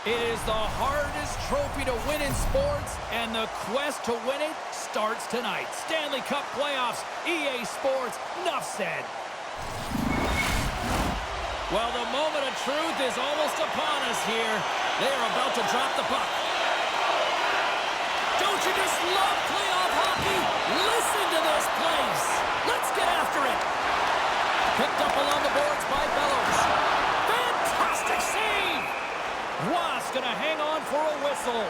It is the hardest trophy to win in sports, and the quest to win it starts tonight. Stanley Cup playoffs, EA Sports, enough said. Well, the moment of truth is almost upon us here. They are about to drop the puck. Don't you just love playoff hockey? Listen to this place. Let's get after it. Picked up along the boards by Bellows. Fantastic save. Wasp going to hang on for a whistle.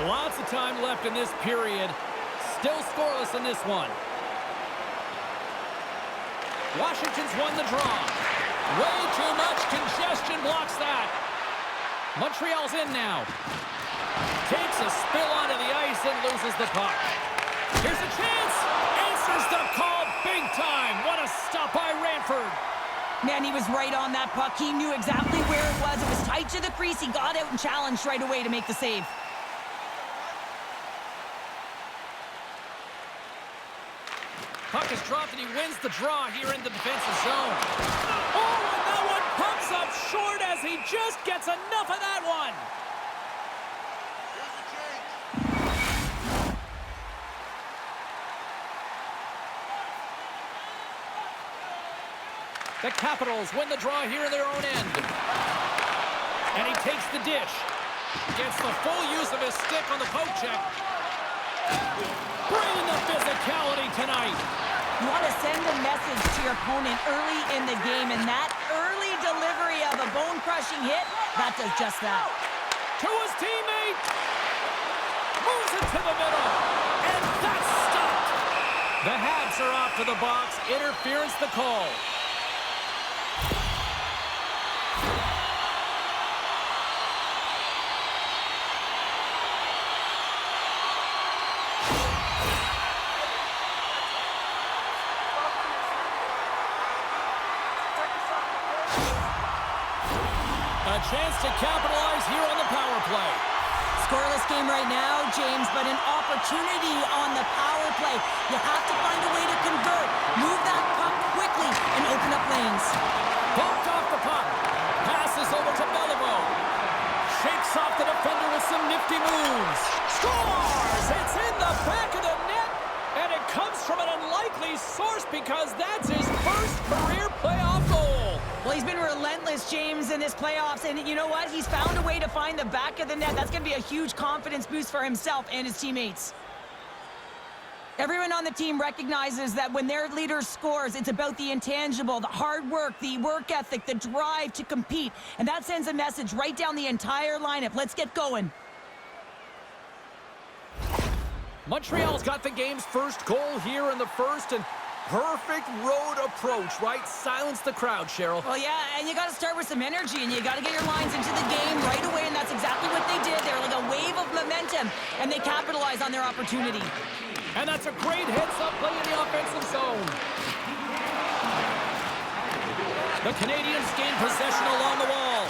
Lots of time left in this period. Still scoreless in this one. Washington's won the draw. Way too much congestion blocks that. Montreal's in now. Takes a spill onto the ice and loses the puck. Here's a chance. Answers the call big time. What a stop by Ranford. Man, he was right on that puck. He knew exactly where it was. It was tight to the crease. He got out and challenged right away to make the save. Puck is dropped and he wins the draw here in the defensive zone. Oh, and that one pumps up short as he just gets enough of that one. The Capitals win the draw here in their own end. And he takes the dish. Gets the full use of his stick on the poke check. Bringing the physicality tonight. You want to send a message to your opponent early in the game, and that early delivery of a bone-crushing hit, that does just that. To his teammate. Moves it to the middle. And that's stopped. The Habs are off to the box. Interference the call. A chance to capitalize here on the power play. Scoreless game right now, James, but an opportunity on the power play. You have to find a way to convert. Move that puck quickly and open up lanes. Bumped off the puck. Passes over to Beliveau. Shakes off the defender with some nifty moves. Scores! It's in the back of the net, and it comes from an unlikely source because that's his first career playoff goal. Well, he's been relentless, James, in this playoffs, and you know what? He's found a way to find the back of the net. That's going to be a huge confidence boost for himself and his teammates. Everyone on the team recognizes that when their leader scores, it's about the intangible, the hard work, the work ethic, the drive to compete, and that sends a message right down the entire lineup. Let's get going. Montreal's got the game's first goal here in the first, and perfect road approach, right? Silence the crowd, Cheryl. Well, yeah, and you got to start with some energy, and you got to get your lines into the game right away, and that's exactly what they did. They're like a wave of momentum, and they capitalized on their opportunity. And that's a great heads-up play in the offensive zone. The Canadiens gain possession along the wall.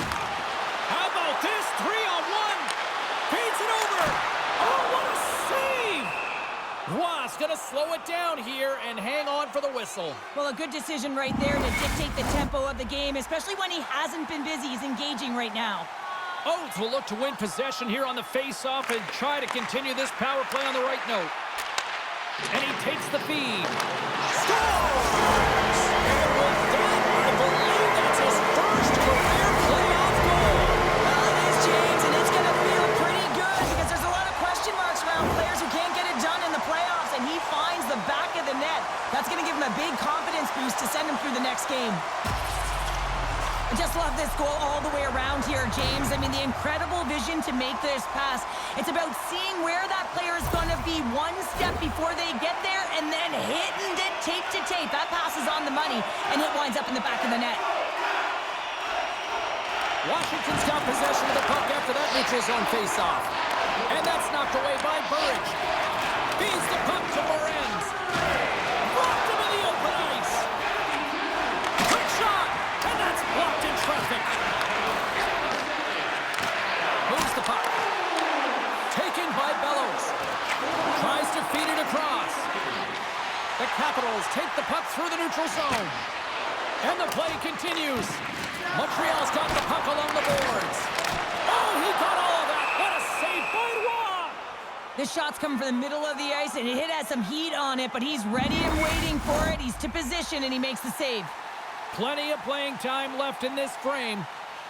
How about this? 3-on-1. Feeds it over. Oh, what a save! Wasp going to slow it down here and hang on for the whistle. Well, a good decision right there to dictate the tempo of the game, especially when he hasn't been busy. He's engaging right now. Oates will look to win possession here on the face-off and try to continue this power play on the right note. And he takes the feed. Scores! And with that, I believe that's his first career playoff goal. Well, it is, James, and it's going to feel pretty good because there's a lot of question marks around players who can't get it done in the playoffs, and he finds the back of the net. That's going to give him a big confidence boost to send him through the next game. I just love this goal all the way around here, James. I mean, the incredible vision to make this pass. It's about seeing where that player is going to be one step before they get there and then hitting it tape to tape. That pass is on the money, and it winds up in the back of the net. Washington's got possession of the puck after that neutral zone face-off. And that's knocked away by Burridge. Feeds the puck to Morenz. Blocked him in the open ice. Quick shot, and that's blocked in traffic. Moves the puck. Taken by Bellows. Tries to feed it across. The Capitals take the puck through the neutral zone. And the play continues. Montreal's got the puck along the boards. Oh, he got all of that. What a save by Roy! This shot's coming from the middle of the ice, and it has some heat on it, but he's ready and waiting for it. He's to position, and he makes the save. Plenty of playing time left in this frame.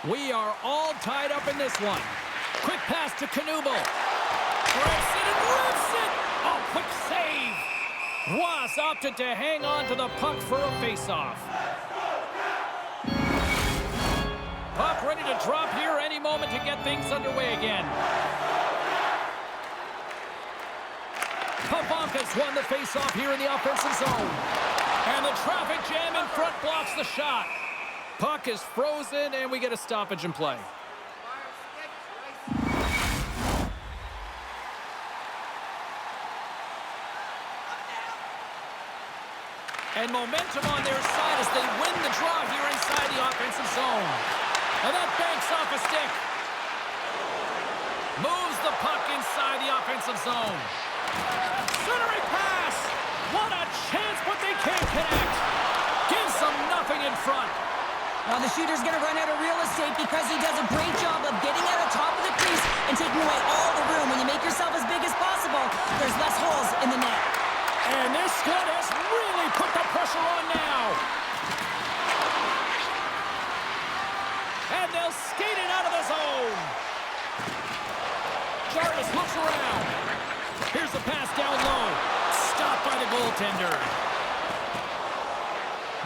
We are all tied up in this one. Quick pass to Knuble. Rips it and rips it! Oh, quick save! Ross opted to hang on to the puck for a face-off. Puck ready to drop here any moment to get things underway again. Pavanka's won the face-off here in the offensive zone. And the traffic jam in front blocks the shot. Puck is frozen, and we get a stoppage in play. And momentum on their side as they win the draw here inside the offensive zone. And that banks off a stick. Moves the puck inside the offensive zone. Centering pass. What a chance, but they can't connect. Gives them nothing in front. Well, the shooter's going to run out of real estate because he does a great job of getting out of top of the crease and taking away all the room. When you make yourself as big as possible, there's less holes in the net. And this squad has really put the pressure on now. And they'll skate it out of the zone. Jarvis looks around. Here's the pass down low. Stopped by the goaltender.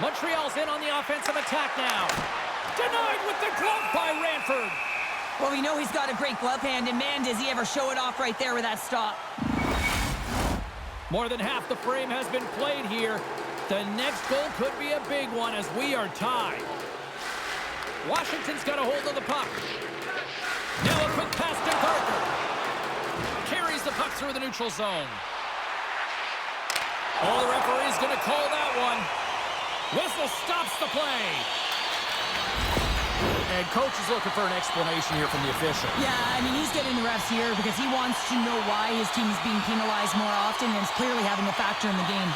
Montreal's in on the offensive attack now. Denied with the glove by Ranford. Well, we know he's got a great glove hand, and man, does he ever show it off right there with that stop. More than half the frame has been played here. The next goal could be a big one as we are tied. Washington's got a hold of the puck. Now a quick pass to Parker. Carries the puck through the neutral zone. Oh, the referee's going to call that one. Whistle stops the play. And coach is looking for an explanation here from the official. Yeah, I mean, he's getting the refs here because he wants to know why his team is being penalized more often, and it's clearly having a factor in the game.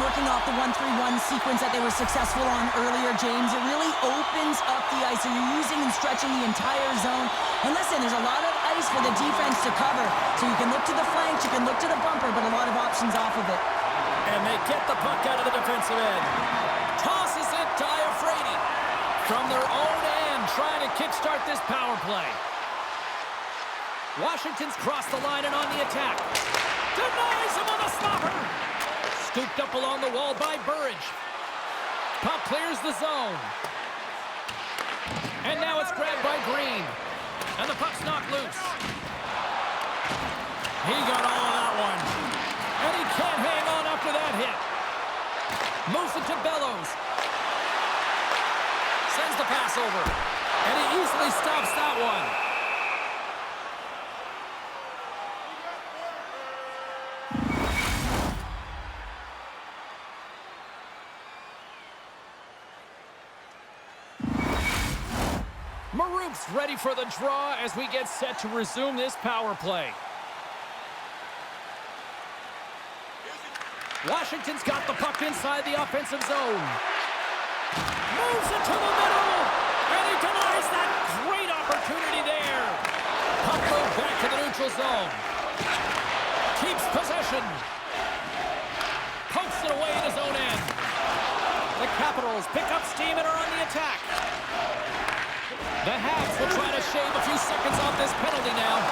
Working off the 1-3-1 sequence that they were successful on earlier, James. It really opens up the ice. So you're using and stretching the entire zone. And listen, there's a lot of ice for the defense to cover. So you can look to the flanks, you can look to the bumper, but a lot of options off of it. And they get the puck out of the defensive end. Tosses it to Iafrate. From their own end, trying to kickstart this power play. Washington's crossed the line and on the attack. Denies him on the stopper. Scooped up along the wall by Burridge. Puck clears the zone. And now it's grabbed by Green. And the puck's knocked loose. He got all of that one. And he can't hang on after that hit. Moves it to Bellows. Sends the pass over. And he easily stops that one. Maroop's ready for the draw as we get set to resume this power play. Washington's got the puck inside the offensive zone. Moves it to the middle, and he denies that great opportunity there. Puck moved back to the neutral zone. Keeps possession. Pokes it away in his own end. The Capitals pick up steam and are on the attack. The Habs will try to shave a few seconds off this penalty now.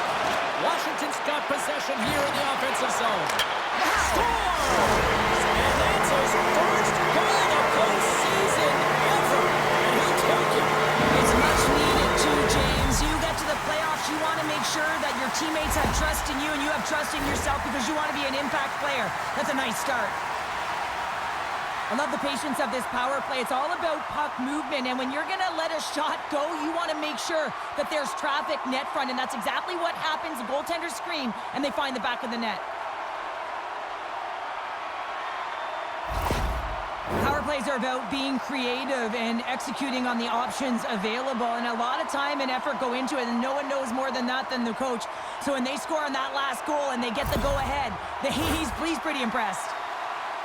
Washington's got possession here in the offensive zone. Scores! And that's his first goal of postseason ever. And he'll take it. It's much needed too, James. You get to the playoffs, you want to make sure that your teammates have trust in you and you have trust in yourself because you want to be an impact player. That's a nice start. I love the patience of this power play. It's all about puck movement, and when you're going to let a shot go, you want to make sure that there's traffic net front, and that's exactly what happens. The goaltenders scream, and they find the back of the net. Power plays are about being creative and executing on the options available, and a lot of time and effort go into it, and no one knows more than that than the coach. So when they score on that last goal and they get the go-ahead, he's pretty impressed.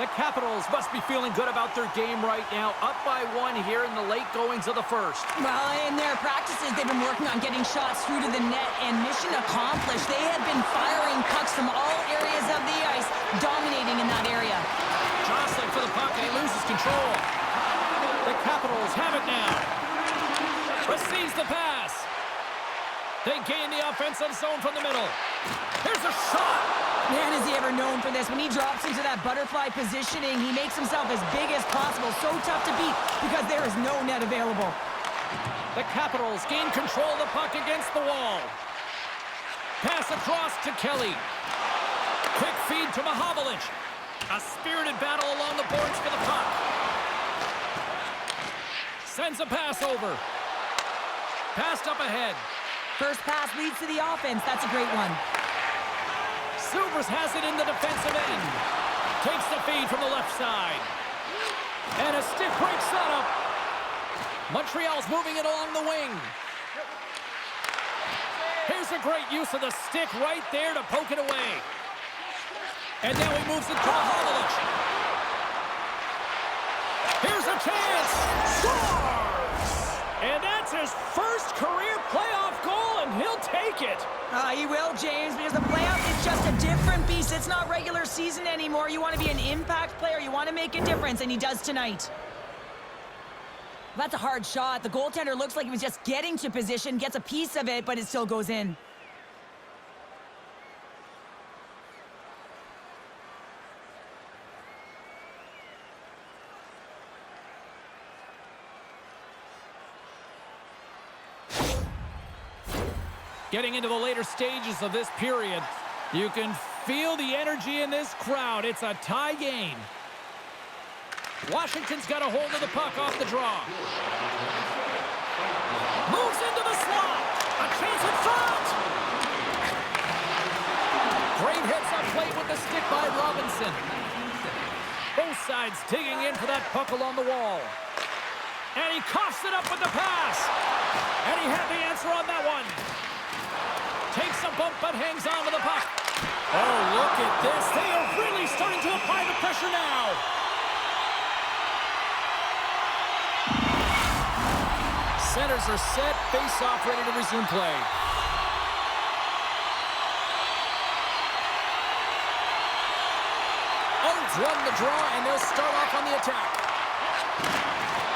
The Capitals must be feeling good about their game right now, up by 1 here in the late goings of the first. Well, in their practices, they've been working on getting shots through to the net, and mission accomplished. They have been firing pucks from all areas of the ice, dominating in that area. Jostling for the puck, and he loses control. The Capitals have it now. Receives the pass. They gain the offensive zone from the middle. Here's a shot. Man, is he ever known for this. When he drops into that butterfly positioning, he makes himself as big as possible. So tough to beat because there is no net available. The Capitals gain control of the puck against the wall. Pass across to Kelly. Quick feed to Mahovlich. A spirited battle along the boards for the puck. Sends a pass over. Passed up ahead. First pass leads to the offense. That's a great one. Silvers has it in the defensive end. Takes the feed from the left side. And a stick breaks that up. Montreal's moving it along the wing. Here's a great use of the stick right there to poke it away. And now he moves it to Mahovlich. Here's a chance. Scores! And that's his first career playoff goal, and he'll take it. He will, James, because the playoff is just a different beast. It's not regular season anymore. You want to be an impact player. You want to make a difference, and he does tonight. That's a hard shot. The goaltender looks like he was just getting to position, gets a piece of it, but it still goes in. Getting into the later stages of this period, you can feel the energy in this crowd. It's a tie game. Washington's got a hold of the puck off the draw. Moves into the slot. A chance in front. Great hits up plate with the stick by Robinson. Both sides digging in for that puck along the wall. And he coughs it up with the pass. And he had the answer on that one. Takes a bump but hangs on to the puck. Oh, look at this. They are really starting to apply the pressure now. Centers are set. Face-off ready to resume play. O's run the draw, and they'll start off on the attack.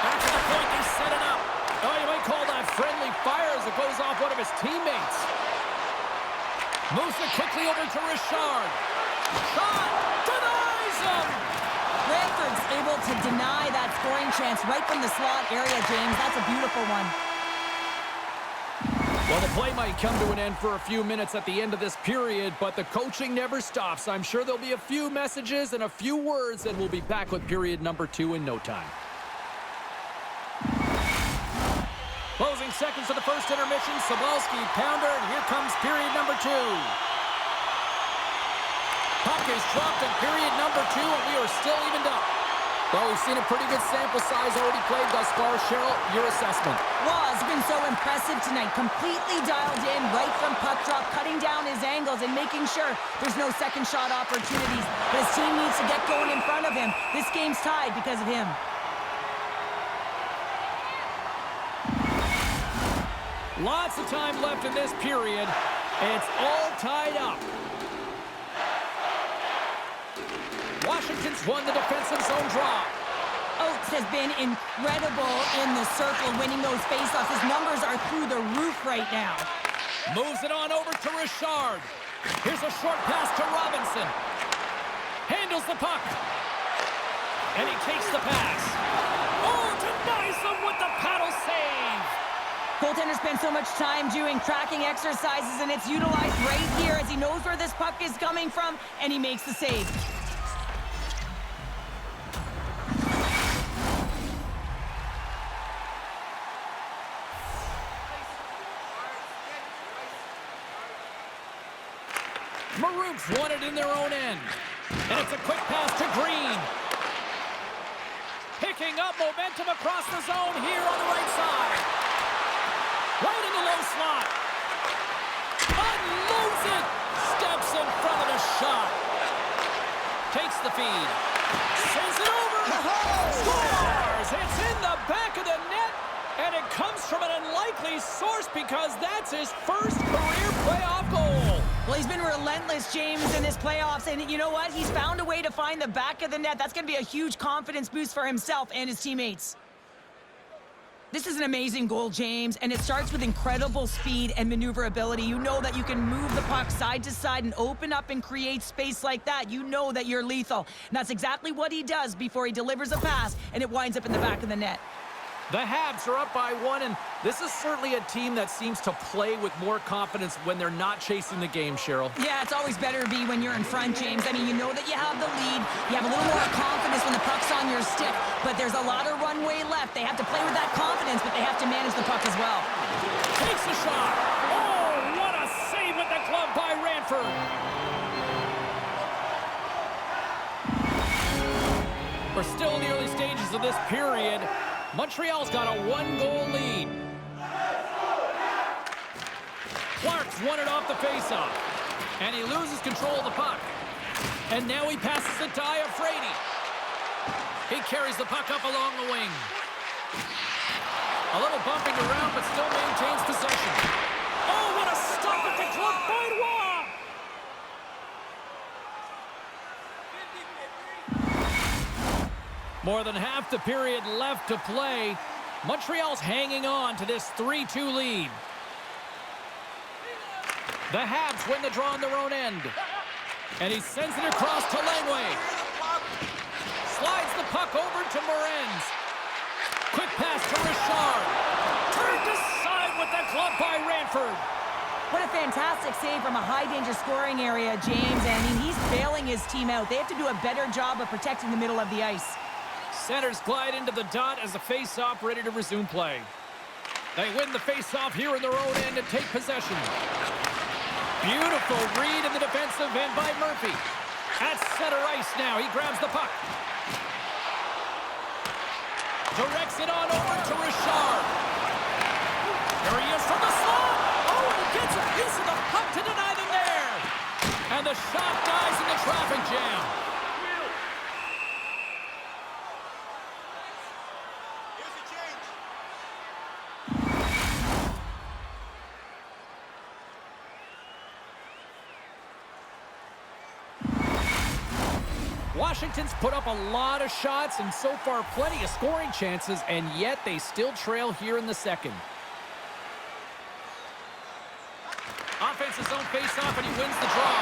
Back to the point. They set it up. Oh, you might call that friendly fire as it goes off one of his teammates. Moves it quickly over to Richard. Shot! Denies him! Brantford's able to deny that scoring chance right from the slot area, James. That's a beautiful one. Well, the play might come to an end for a few minutes at the end of this period, but the coaching never stops. I'm sure there'll be a few messages and a few words, and we'll be back with period number 2 in no time. Closing seconds of the first intermission. Sobolski, pounder, and here comes period number 2. Puck is dropped in period number 2, and we are still evened up. Well, we've seen a pretty good sample size already played thus far. Cheryl, your assessment. Well, it's been so impressive tonight. Completely dialed in right from puck drop, cutting down his angles and making sure there's no second shot opportunities. But his team needs to get going in front of him. This game's tied because of him. Lots of time left in this period. It's all tied up. Washington's won the defensive zone draw. Oates has been incredible in the circle, winning those faceoffs. His numbers are through the roof right now. Moves it on over to Richard. Here's a short pass to Robinson. Handles the puck. And he takes the pass. Oh, denies him with the paddle save. Goaltender spends so much time doing tracking exercises, and it's utilized right here as he knows where this puck is coming from, and he makes the save. Maroons won it in their own end. And it's a quick pass to Green. Picking up momentum across the zone here on the right side. Right in the low slot. Unloads it. Steps in front of the shot. Takes the feed. Sends it over. Scores! It's in the back of the net. And it comes from an unlikely source because that's his first career playoff goal. Well, he's been relentless, James, in this playoffs. And you know what? He's found a way to find the back of the net. That's going to be a huge confidence boost for himself and his teammates. This is an amazing goal, James, and it starts with incredible speed and maneuverability. You know that you can move the puck side to side and open up and create space like that. You know that you're lethal. And that's exactly what he does before he delivers a pass, and it winds up in the back of the net. The Habs are up by 1, and this is certainly a team that seems to play with more confidence when they're not chasing the game, Cheryl. Yeah, it's always better to be when you're in front, James. I mean, you know that you have the lead. You have a little more confidence when the puck's on your stick, but there's a lot of runway left. They have to play with that confidence, but they have to manage the puck as well. Takes the shot. Oh, what a save with the glove by Ranford. We're still in the early stages of this period. Montreal's got a 1-goal lead. Clark's won it off the faceoff. And he loses control of the puck. And now he passes it to Iafrate. He carries the puck up along the wing. A little bumping around, but still maintains possession. Oh, what a stop at the glove by Roy! More than half the period left to play. Montreal's hanging on to this 3-2 lead. The Habs win the draw on their own end. And he sends it across to Langway. Slides the puck over to Morenz. Quick pass to Richard. Turned aside with the glove by Ranford. What a fantastic save from a high-danger scoring area, James. I mean, he's bailing his team out. They have to do a better job of protecting the middle of the ice. Centers glide into the dot as the face-off ready to resume play. They win the face-off here in their own end and take possession. Beautiful read in the defensive end by Murphy. At center ice now, he grabs the puck. Directs it on over to Richard. Here he is from the slot. Oh, he gets a piece of the puck to deny them there. And the shot dies in the traffic jam. Washington's put up a lot of shots and so far plenty of scoring chances, and yet they still trail here in the second. Offensive zone face-off, and he wins the draw.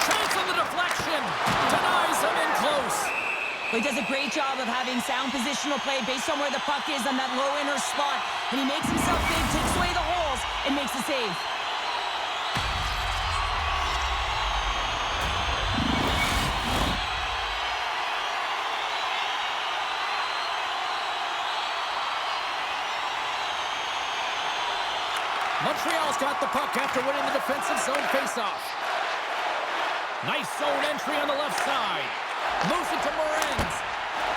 Chance on the deflection. Denies him in close. Well, he does a great job of having sound positional play based on where the puck is on that low inner spot. And he makes himself big, takes away the holes, and makes the save. Montreal's got the puck after winning the defensive zone faceoff. Nice zone entry on the left side. Moves it to Morenz.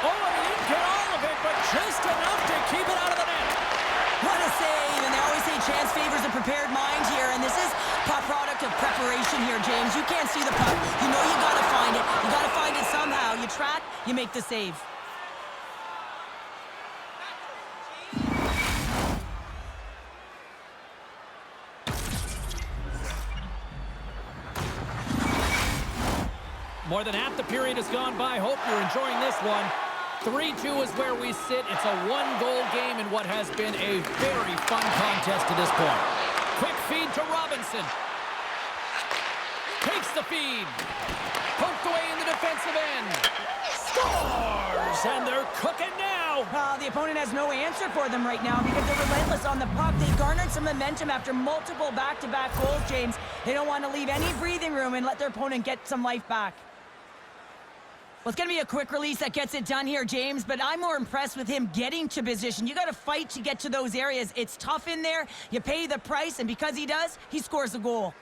Oh, and he didn't get all of it, but just enough to keep it out of the net. What a save, and they always say chance favors a prepared mind here, and this is a product of preparation here, James. You can't see the puck. You know you gotta find it. You gotta find it somehow. You track, you make the save. More than half the period has gone by. Hope you're enjoying this one. 3-2 is where we sit. It's a 1-goal game in what has been a very fun contest to this point. Quick feed to Robinson. Takes the feed. Poked away in the defensive end. Scores! And they're cooking now. The opponent has no answer for them right now because they're relentless on the puck. They garnered some momentum after multiple back-to-back goals, James. They don't want to leave any breathing room and let their opponent get some life back. Well, it's going to be a quick release that gets it done here, James, but I'm more impressed with him getting to position. You got to fight to get to those areas. It's tough in there. You pay the price, and because he does, he scores a goal.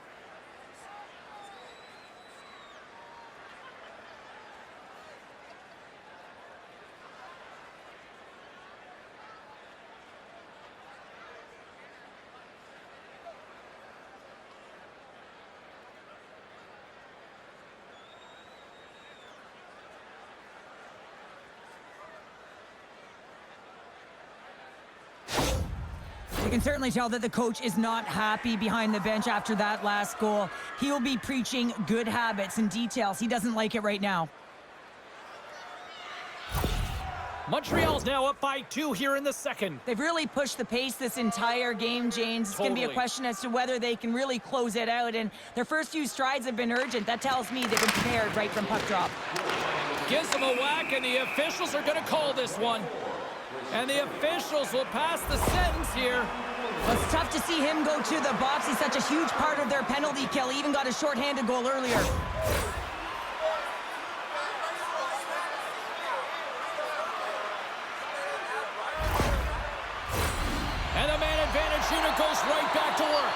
can certainly tell that the coach is not happy behind the bench after that last goal. He will be preaching good habits and details. He doesn't like it right now. Montreal's now up by 2 here in the second. They've really pushed the pace this entire game, James. It's going to be a question as to whether they can really close it out, and their first few strides have been urgent. That tells me they've been prepared right from puck drop. Gives them a whack, and the officials are going to call this one. And the officials will pass the sentence here. Well, it's tough to see him go to the box. He's such a huge part of their penalty kill. He even got a shorthanded goal earlier. And the man advantage unit goes right back to work.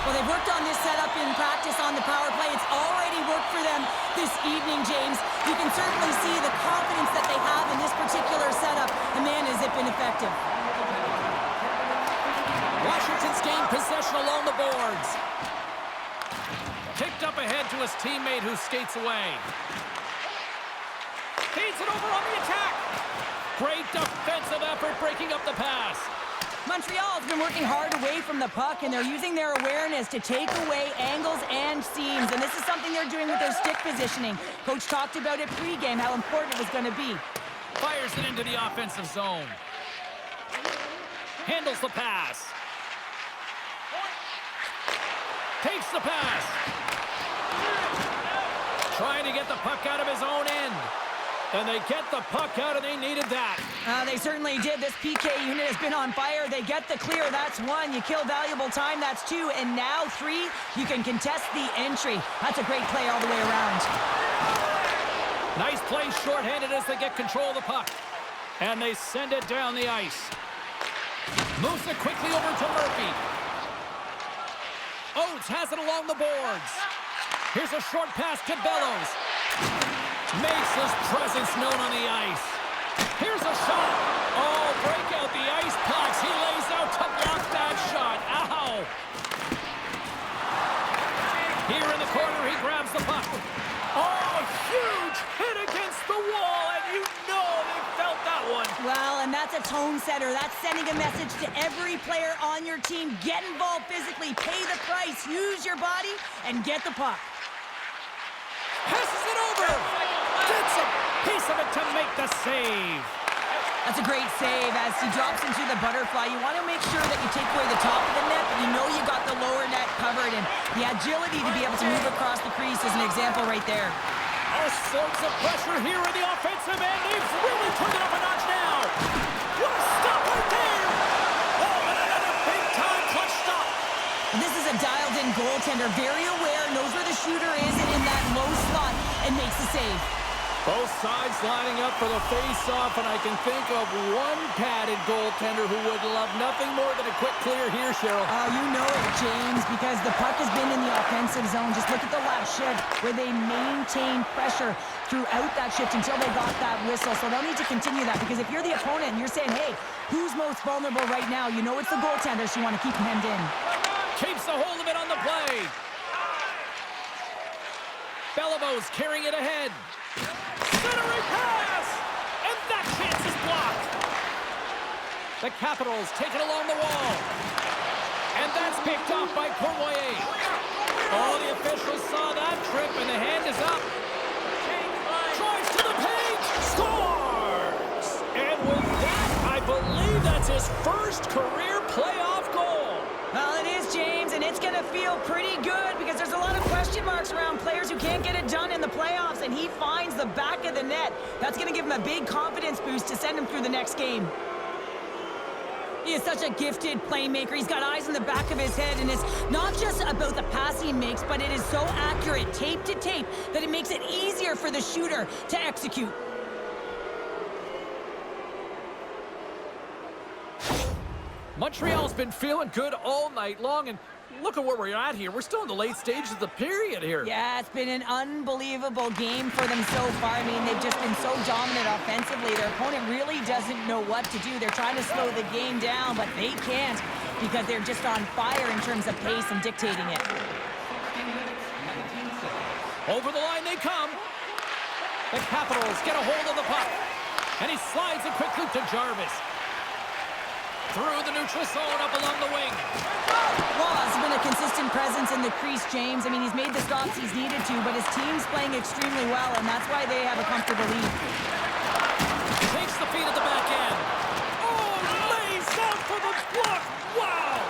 Well, they've worked on this setup in practice on the power play. It's already worked for them this evening, James. You can certainly see the confidence that they have in this particular setup. And man, has it been effective. Washington's gained possession along the boards. Tipped up ahead to his teammate who skates away. Feeds it over on the attack. Great defensive effort breaking up the pass. Montreal's been working hard away from the puck, and they're using their awareness to take away angles and seams. And this is something they're doing with their stick positioning. Coach talked about it pregame, how important it was going to be. Fires it into the offensive zone. Handles the pass. Takes the pass. Trying to get the puck out of his own end. And they get the puck out, and they needed that. They certainly did. This PK unit has been on fire. They get the clear. That's 1. You kill valuable time. That's 2. And now 3, you can contest the entry. That's a great play all the way around. Nice play shorthanded as they get control of the puck. And they send it down the ice. Moves it quickly over to Murphy. Oates has it along the boards. Here's a short pass to Bellows. Makes his presence known on the ice. Here's a shot. Oh, break out the ice pucks. He lays out to block that shot. Ow. Here in the corner, he grabs the puck. Oh, huge hit against the wall, and you know they felt that one. Well, and that's a tone setter. That's sending a message to every player on your team. Get involved physically, pay the price, use your body, and get the puck. Passes it over. Gets a piece of it to make the save. That's a great save as he drops into the butterfly. You want to make sure that you take away the top of the net, but you know you got the lower net covered, and the agility to be able to move across the crease is an example right there. All sorts of pressure here in the offensive end. They've really turned it up a notch now. What a stop right there. Oh, and another big-time clutch stop. And this is a dialed-in goaltender, very aware, knows where the shooter is in that low slot, and makes the save. Both sides lining up for the face-off, and I can think of one padded goaltender who would love nothing more than a quick clear here, Cheryl. Oh, you know it, James, because the puck has been in the offensive zone. Just look at the last shift where they maintained pressure throughout that shift until they got that whistle. So they'll need to continue that, because if you're the opponent and you're saying, hey, who's most vulnerable right now? You know it's the goaltender, so you want to keep him hemmed in. Keeps a hold of it on the play. Bellows carrying it ahead. Centering pass! And that chance is blocked. The Capitals take it along the wall. And that's picked off by Cournoyer. Oh, the officials saw that trip, and the hand is up. Drives to the paint. Scores! And with that, I believe that's his first career playoff goal. Well, it is, James, and it's going to feel pretty good because there's a lot of question marks around players who can't get it done in the playoffs, and he finds the back of the net. That's going to give him a big confidence boost to send him through the next game. He is such a gifted playmaker. He's got eyes in the back of his head, and it's not just about the pass he makes, but it is so accurate, tape to tape, that it makes it easier for the shooter to execute. Montreal's been feeling good all night long, and look at where we're at here. We're still in the late stages of the period here. Yeah, it's been an unbelievable game for them so far. I mean, they've just been so dominant offensively. Their opponent really doesn't know what to do. They're trying to slow the game down, but they can't because they're just on fire in terms of pace and dictating it. Over the line they come. The Capitals get a hold of the puck, and he slides it quickly to Jarvis. Through the neutral zone, up along the wing. Ross has been a consistent presence in the crease, James. I mean, he's made the stops he's needed to, but his team's playing extremely well, and that's why they have a comfortable lead. Takes the feed at the back end. Oh, lays out for the block. Wow.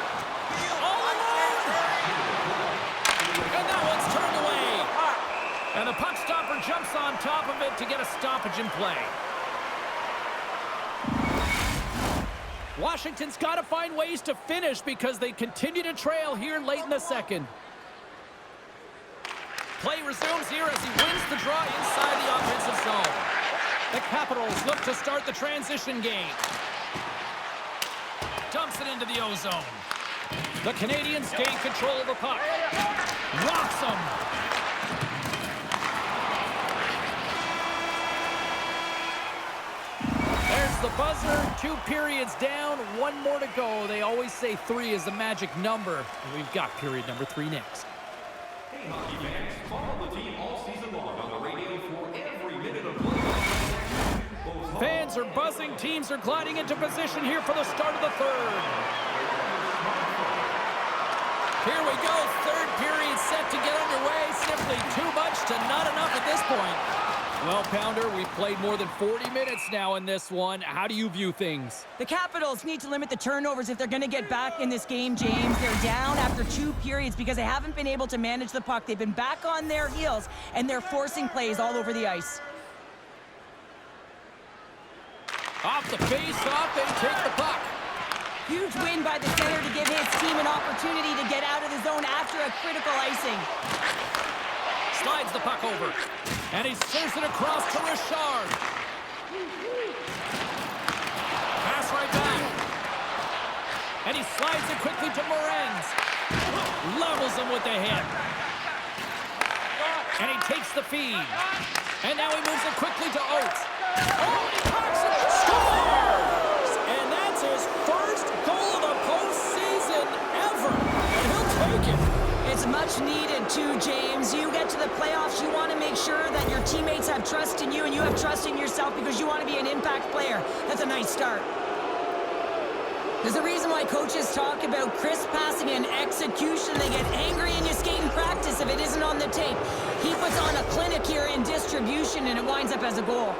All alone. And that one's turned away. And the puck stopper jumps on top of it to get a stoppage in play. Washington's got to find ways to finish because they continue to trail here late in the second. Play resumes here as he wins the draw inside the offensive zone. The Capitals look to start the transition game. Dumps it into the O-zone. The Canadiens gain control of the puck. Rocks him. The buzzer, 2 periods down, 1 more to go. They always say 3 is the magic number. And we've got period number 3 next. Hey, hockey fans, follow the team all season long on the radio for every minute of play. Fans are buzzing. Teams are gliding into position here for the start of the third. Here we go. Third period set to get underway. Simply too much to not enough at this point. Well, Pounder, we've played more than 40 minutes now in this one. How do you view things? The Capitals need to limit the turnovers if they're going to get back in this game, James. They're down after 2 periods because they haven't been able to manage the puck. They've been back on their heels, and they're forcing plays all over the ice. Off the face-off, they take the puck. Huge win by the center to give his team an opportunity to get out of the zone after a critical icing. Slides the puck over. And he serves it across to Richard. Pass right back. And he slides it quickly to Morenz. Levels him with the hit. And he takes the feed. And now he moves it quickly to Oates. Oh, and he cracks it. Scores! And that's his first goal of the postseason ever. And he'll take it. It's much needed too, James. You get to the playoffs, you want to make sure that your teammates have trust in you and you have trust in yourself because you want to be an impact player. That's a nice start. There's a reason why coaches talk about crisp passing and execution. They get angry and you skate in practice if it isn't on the tape. He puts on a clinic here in distribution and it winds up as a goal.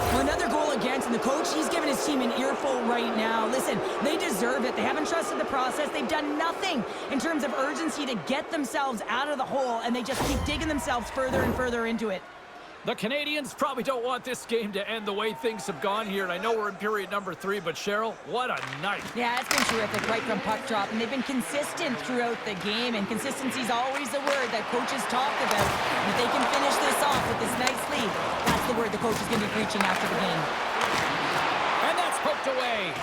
Well, another goal against, and the coach, he's giving his team an earful right now. Listen, they deserve it. They haven't trusted the process. They've done nothing in terms of urgency to get themselves out of the hole, and they just keep digging themselves further and further into it. The Canadiens probably don't want this game to end the way things have gone here, and I know we're in period number 3, but Cheryl, what a night. Yeah, it's been terrific right from puck drop, and they've been consistent throughout the game, and consistency is always the word that coaches talk about. And if they can finish this off with this nice lead, that's the word the coach is going to be preaching after the game. And that's poked away.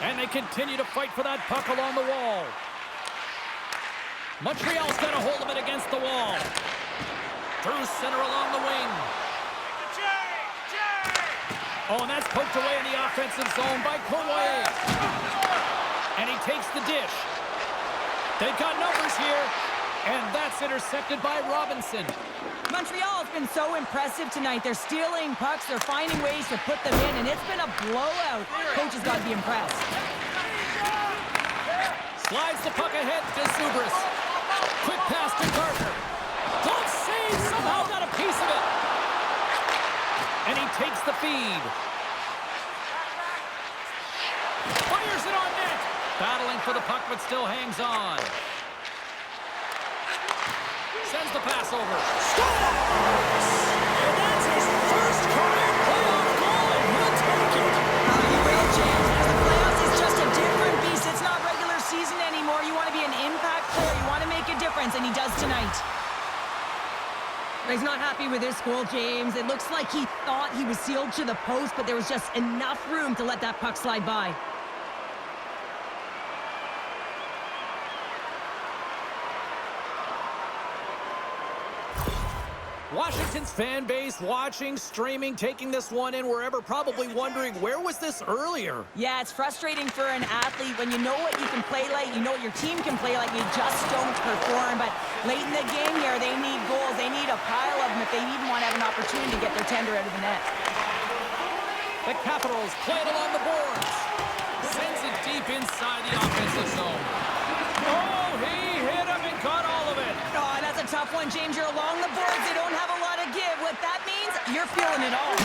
And they continue to fight for that puck along the wall. Montreal's got a hold of it against the wall. Through center along the wing. Oh, and that's poked away in the offensive zone by Cournoyer. And he takes the dish. They've got numbers here. And that's intercepted by Robinson. Montreal has been so impressive tonight. They're stealing pucks. They're finding ways to put them in. And it's been a blowout. Coach has got to be impressed. Slides the puck ahead to Zubris. Quick pass to Gardner. Don't save. Somehow got a piece of it. And he takes the feed. Fires it on net. Battling for the puck, but still hangs on. Sends the pass over. Scores! And that's his first career playoff goal, and he'll take it. You will, James. Because the playoffs is just a different beast. It's not regular season anymore. You want to be an impact player. You want to make a difference, and he does tonight. He's not happy with this goal, James. It looks like he thought he was sealed to the post, but there was just enough room to let that puck slide by. Washington's fan base watching, streaming, taking this one in wherever, probably wondering, where was this earlier? Yeah, it's frustrating for an athlete when you know what you can play like, you know what your team can play like, you just don't perform. But late in the game here, they need goals. They need a pile of them if they even want to have an opportunity to get their tender out of the net. The Capitals play it along the boards. Sends it deep inside the offensive zone. Oh, he hit him and caught all of it. Oh, that's a tough one, James. You're along the boards. They don't have a lot of give. What that means, you're feeling it all.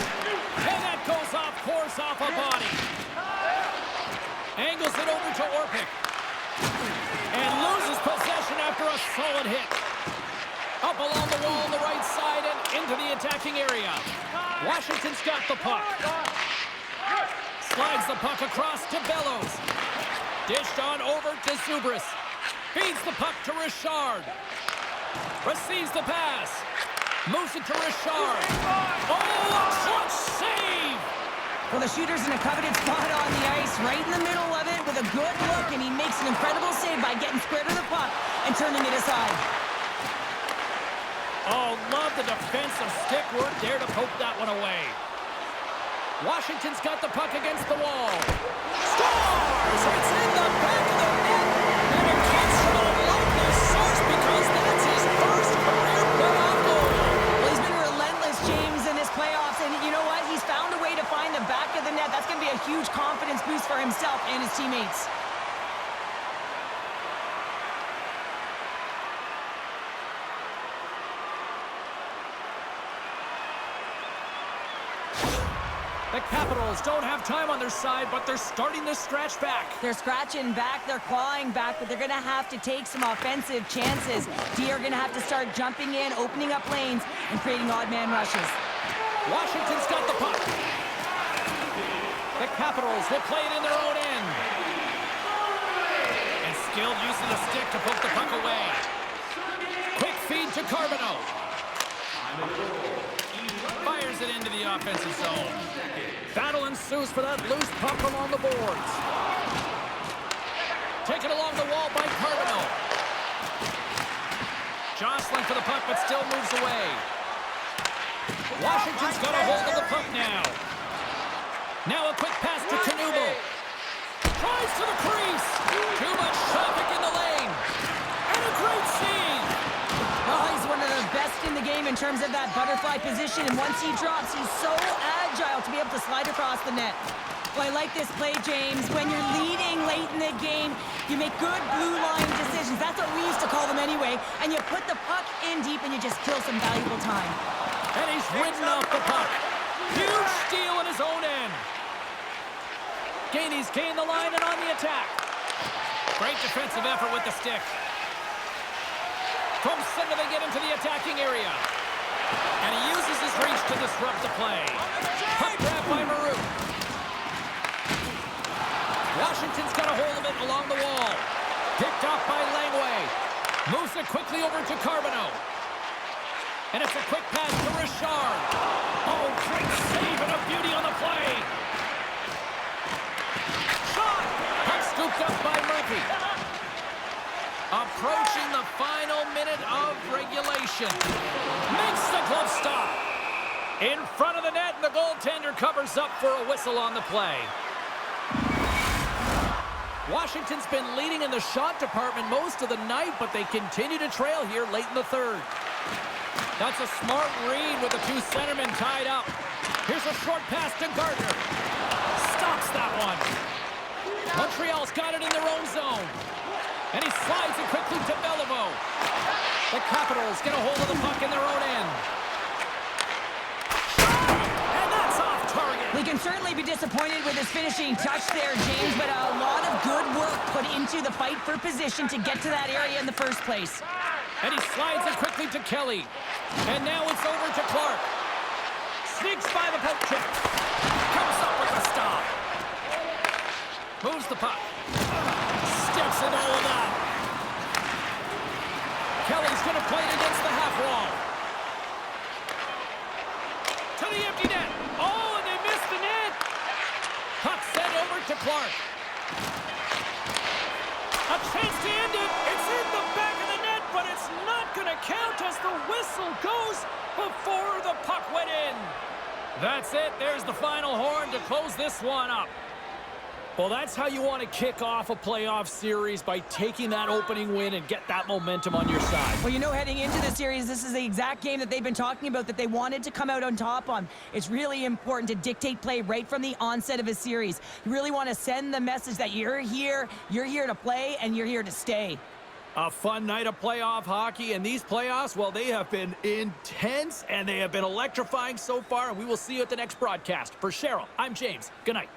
And that goes off course off a body. Angles it over to Orpik. And loses possession after a solid hit. Up along the wall on the right side and into the attacking area. Washington's got the puck. Slides the puck across to Bellows. Dished on over to Zubris. Feeds the puck to Richard. Receives the pass. Moves it to Richard. Oh, a clutch save! Well, the shooter's in a coveted spot on the ice, right in the middle of it with a good look, and he makes an incredible save by getting square to the puck and turning it aside. Oh, love the defensive stick work there to poke that one away. Washington's got the puck against the wall. Scores! It's in the back of the net, and it comes from a local source because that's his first career playoff goal. Well, he's been relentless, James, in this playoffs, and you know what? He's found a way to find the back of the net. That's going to be a huge confidence boost for himself and his teammates. The Capitals don't have time on their side, but they're starting to scratch back. They're scratching back, they're clawing back, but they're going to have to take some offensive chances. D are going to have to start jumping in, opening up lanes, and creating odd man rushes. Washington's got the puck. The Capitals will play it in their own end. And skilled use of the stick to poke the puck away. Quick feed to Carbonneau. Fires it into the offensive zone. Battle ensues for that loose puck along the boards. Taken along the wall by Carbonneau. Jostling for the puck, but still moves away. Washington's got a hold of the puck now. Now a quick pass to Knuble. Tries to the crease. Too much traffic in the lane. And a great save. Oh, he's one of the best in the game in terms of that butterfly position, and once he drops, he's so agile to be able to slide across the net. Well, I like this play, James. When you're leading late in the game, you make good blue line decisions. That's what we used to call them anyway. And you put the puck in deep, and you just kill some valuable time. And he's ridden off the puck. Huge steal in his own end. Gainey's gained the line and on the attack. Great defensive effort with the stick. From center, they get into the attacking area. And he uses his reach to disrupt the play. Puck grab by Maroon. Washington's got a hold of it along the wall. Picked off by Langway. Moves it quickly over to Carbonneau. And it's a quick pass to Richard. Oh, great save and a beauty on the play. Shot! Puck scooped up by Murphy. Approaching the final minute of regulation. Makes the glove stop. In front of the net, and the goaltender covers up for a whistle on the play. Washington's been leading in the shot department most of the night, but they continue to trail here late in the third. That's a smart read with the two centermen tied up. Here's a short pass to Gardner. Stops that one. Montreal's got it in their own zone. And he slides it quickly to Beliveau. The Capitals get a hold of the puck in their own end. And that's off target. We can certainly be disappointed with his finishing touch there, James, but a lot of good work put into the fight for position to get to that area in the first place. And he slides it quickly to Kelly. And now it's over to Clark. Sneaks by the poke check. Comes up with a stop. Moves the puck. Steps in all of that. Kelly's going to play it against the half wall. To the empty net. Oh, and they missed the net. Puck sent over to Clark. A chance to end it. It's in the back of the net, but it's not going to count as the whistle goes before the puck went in. That's it. There's the final horn to close this one up. Well, that's how you want to kick off a playoff series, by taking that opening win and get that momentum on your side. Well, you know, heading into the series, this is the exact game that they've been talking about, that they wanted to come out on top on. It's really important to dictate play right from the onset of a series. You really want to send the message that you're here to play, and you're here to stay. A fun night of playoff hockey, and these playoffs, well, they have been intense, and they have been electrifying so far, and we will see you at the next broadcast. For Cheryl, I'm James. Good night.